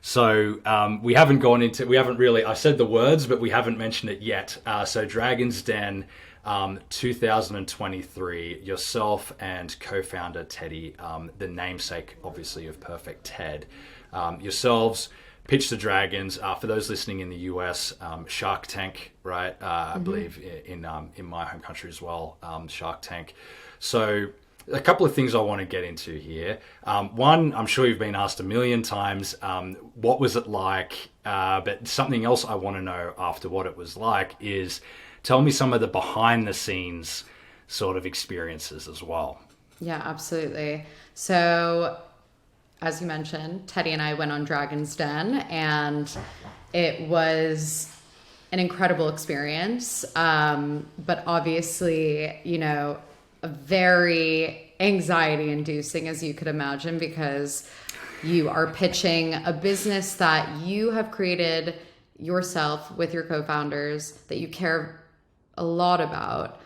So we haven't really, I said the words, but we haven't mentioned it yet. So Dragon's Den 2023, yourself and co-founder Teddy, the namesake obviously of Perfect Ted, yourselves pitch the Dragons. For those listening in the US, Shark Tank, right? I believe in my home country as well, Shark Tank. So a couple of things I want to get into here. One, I'm sure you've been asked a million times, what was it like? But something else I want to know after what it was like is, tell me some of the behind the scenes sort of experiences as well. Yeah, absolutely. So as you mentioned, Teddy and I went on Dragon's Den, and it was an incredible experience. But obviously, very anxiety inducing, as you could imagine, because you are pitching a business that you have created yourself with your co-founders, that you care a lot about,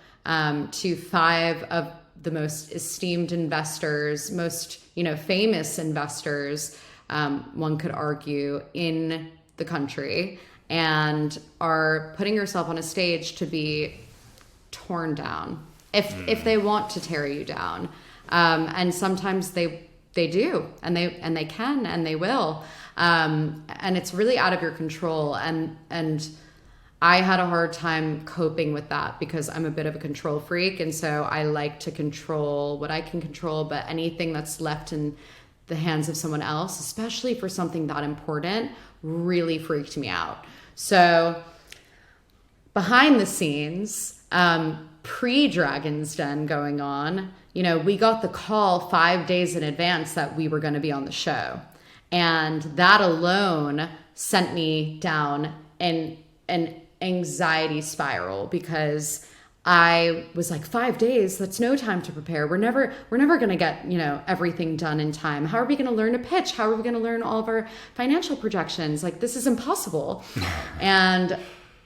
to 5 of the most esteemed investors, most famous investors, one could argue, in the country, and are putting yourself on a stage to be torn down if they want to tear you down, and sometimes they do, and they can, and they will, and it's really out of your control, and I had a hard time coping with that because I'm a bit of a control freak. And so I like to control what I can control, but anything that's left in the hands of someone else, especially for something that important, really freaked me out. So behind the scenes, pre-Dragon's Den going on, we got the call 5 days in advance that we were going to be on the show. And that alone sent me down an anxiety spiral, because I was like, 5 days, that's no time to prepare. We're never going to get, everything done in time. How are we going to learn to pitch? How are we going to learn all of our financial projections? Like, this is impossible. And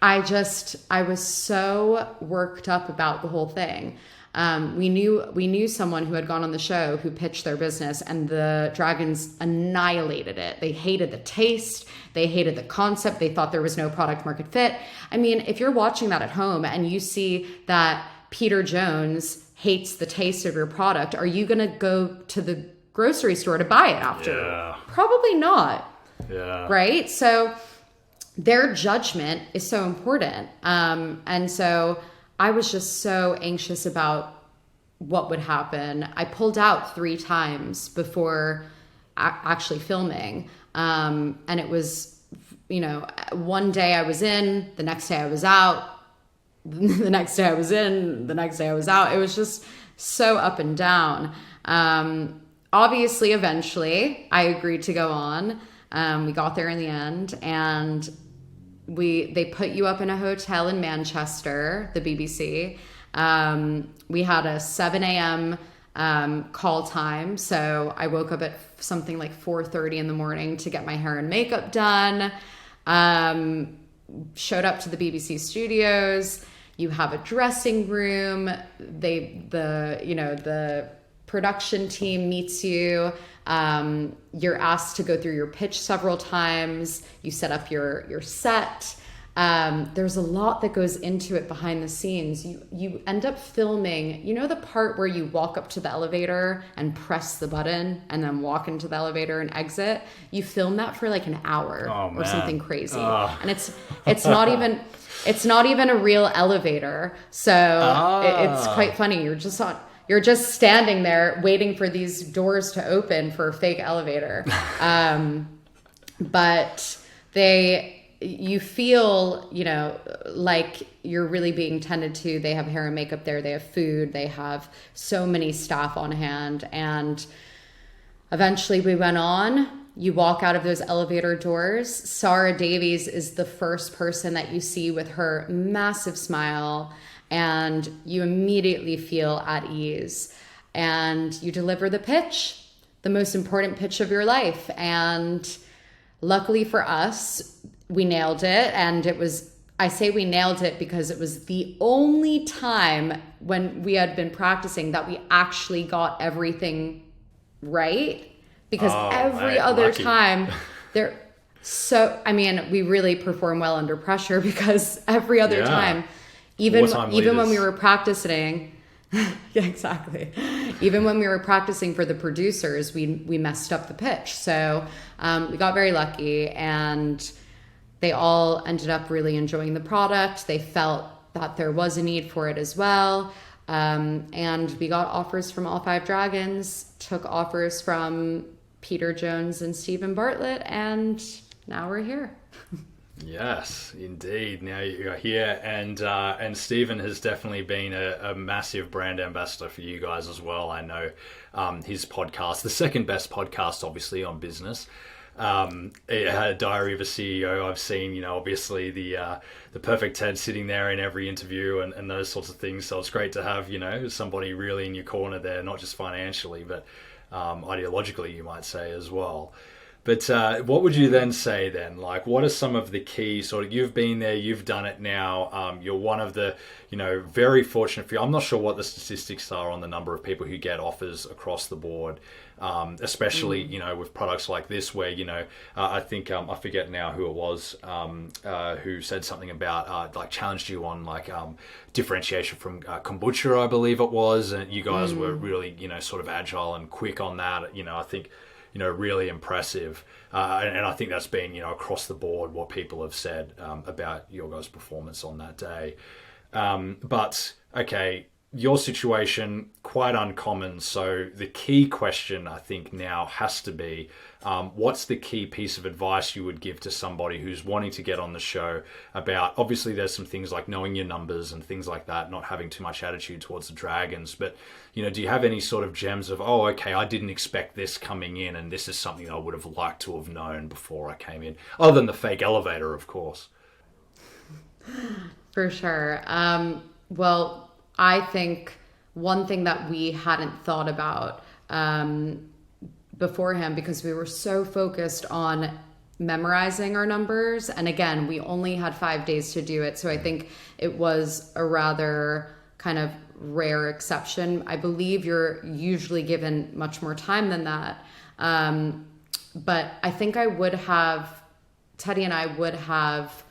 I was so worked up about the whole thing. We knew someone who had gone on the show who pitched their business, and the Dragons annihilated it. They hated the taste. They hated the concept. They thought there was no product market fit. I mean, if you're watching that at home and you see that Peter Jones hates the taste of your product, are you going to go to the grocery store to buy it after? Yeah. Probably not. Yeah. Right? So their judgment is so important. And so I was just so anxious about what would happen. I pulled out 3 times before actually filming. And it was, one day I was in, the next day I was out, the next day I was in, the next day I was out. It was just so up and down. Obviously, eventually, I agreed to go on. We got there in the end, and they put you up in a hotel in Manchester, the BBC. We had a 7 a.m. Call time, so I woke up at something like 4:30 in the morning to get my hair and makeup done. Showed up to the BBC studios. You have a dressing room. The production team meets you. You're asked to go through your pitch several times. You set up your set. There's a lot that goes into it behind the scenes. You end up filming, the part where you walk up to the elevator and press the button and then walk into the elevator and exit. You film that for like an hour or something crazy. And it's not even a real elevator. So it's quite funny. You're just standing there waiting for these doors to open for a fake elevator. But you feel, like you're really being tended to. They have hair and makeup there. They have food. They have so many staff on hand. And eventually we went on. You walk out of those elevator doors. Sarah Davies is the first person that you see with her massive smile, and you immediately feel at ease. And you deliver the pitch, the most important pitch of your life. And luckily for us, we nailed it. And I say we nailed it because it was the only time when we had been practicing that we actually got everything right. Because every other lucky. time So, I mean, we really perform well under pressure because every other Yeah. time, even Wartime when we leaders. were practicing, yeah, exactly. Even when we were practicing for the producers, we messed up the pitch. So we got very lucky, and they all ended up really enjoying the product. They felt that there was a need for it as well. And we got offers from all 5 dragons, took offers from Peter Jones and Stephen Bartlett, and now we're here. Yes, indeed. Now you're here, and Stephen has definitely been a massive brand ambassador for you guys as well. I know his podcast, the second best podcast, obviously, on business. It had Diary of a CEO. I've seen, obviously the perfect Ted sitting there in every interview and those sorts of things. So it's great to have, somebody really in your corner there, not just financially, but ideologically, you might say as well. But what would you then say then? Like, what are some of the key sort of, you've been there, you've done it now. You're one of the, very fortunate few. I'm not sure what the statistics are on the number of people who get offers across the board, especially, with products like this where, I think, I forget now who it was, who said something about, like challenged you on like differentiation from kombucha, I believe it was. And you guys were really, sort of agile and quick on that. I think, really impressive. And I think that's been, across the board what people have said about your guys' performance on that day. But, okay, your situation, quite uncommon. So the key question, I think, now has to be, what's the key piece of advice you would give to somebody who's wanting to get on the show about, obviously there's some things like knowing your numbers and things like that, not having too much attitude towards the dragons, but, do you have any sort of gems of, oh, okay, I didn't expect this coming in and this is something I would have liked to have known before I came in, other than the fake elevator, of course. For sure. Well, I think one thing that we hadn't thought about beforehand, because we were so focused on memorizing our numbers. And again, we only had 5 days to do it. So I think it was a rather kind of rare exception. I believe you're usually given much more time than that. But I think Teddy and I would have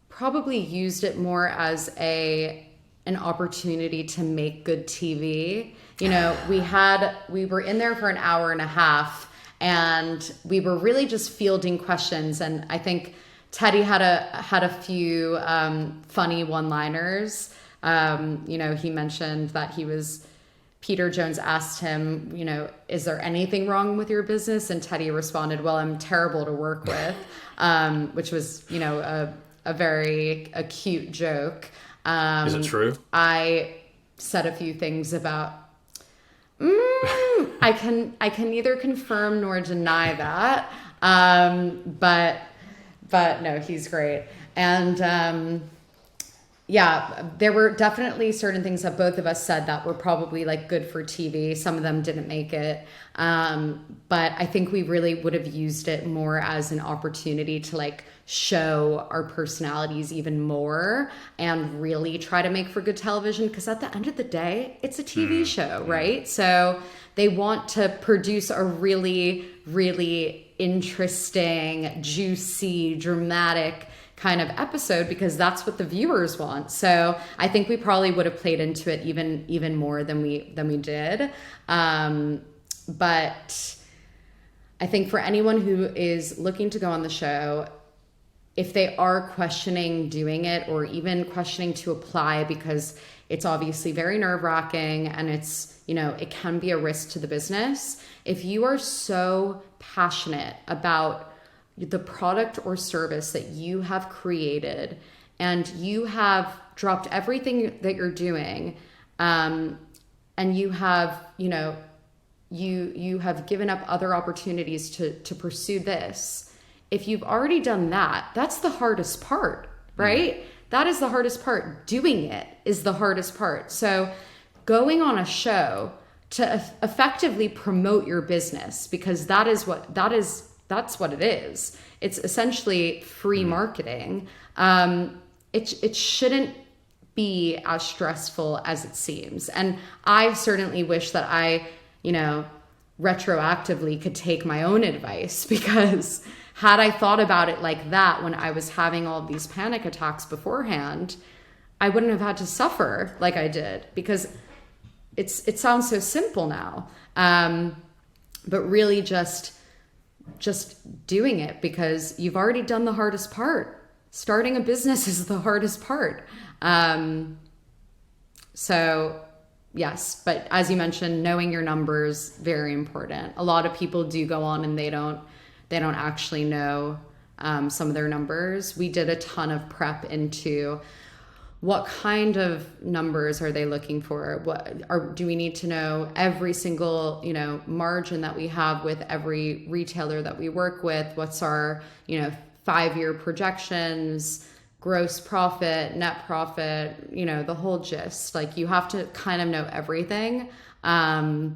probably used it more as an opportunity to make good TV. We were in there for an hour and a half, and we were really just fielding questions. And I think Teddy had a few funny one-liners. He mentioned that Peter Jones asked him, is there anything wrong with your business? And Teddy responded, well, I'm terrible to work with, which was, a very acute joke. Is it true? I said a few things about, I can neither confirm nor deny that. But no, he's great. And, there were definitely certain things that both of us said that were probably like good for TV. Some of them didn't make it. But I think we really would have used it more as an opportunity to like show our personalities even more and really try to make for good television. Because at the end of the day, it's a TV show, right? So they want to produce a really, really interesting, juicy, dramatic kind of episode because that's what the viewers want. So I think we probably would have played into it even more than we did. But I think for anyone who is looking to go on the show, if they are questioning doing it or even questioning to apply, because it's obviously very nerve-wracking and it's, it can be a risk to the business. If you are so passionate about the product or service that you have created and you have dropped everything that you're doing, and you have, you have given up other opportunities to pursue this. If you've already done that, that's the hardest part, right? Mm-hmm. That is the hardest part. Doing it is the hardest part. So going on a show to effectively promote your business, because that's what it is. It's essentially free marketing. It shouldn't be as stressful as it seems. And I certainly wish that I, retroactively could take my own advice, because Had I thought about it like that when I was having all of these panic attacks beforehand, I wouldn't have had to suffer like I did, because it sounds so simple now. But really just doing it, because you've already done the hardest part. Starting a business is the hardest part. So yes, but as you mentioned, knowing your numbers, very important. A lot of people do go on and they don't actually know some of their numbers. We did a ton of prep into what kind of numbers are they looking for? Do we need to know every single, margin that we have with every retailer that we work with? What's our, 5-year projections, gross profit, net profit, the whole gist. Like, you have to kind of know everything. But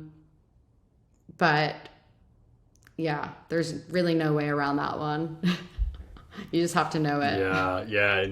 yeah, there's really no way around that one. You just have to know it. Yeah.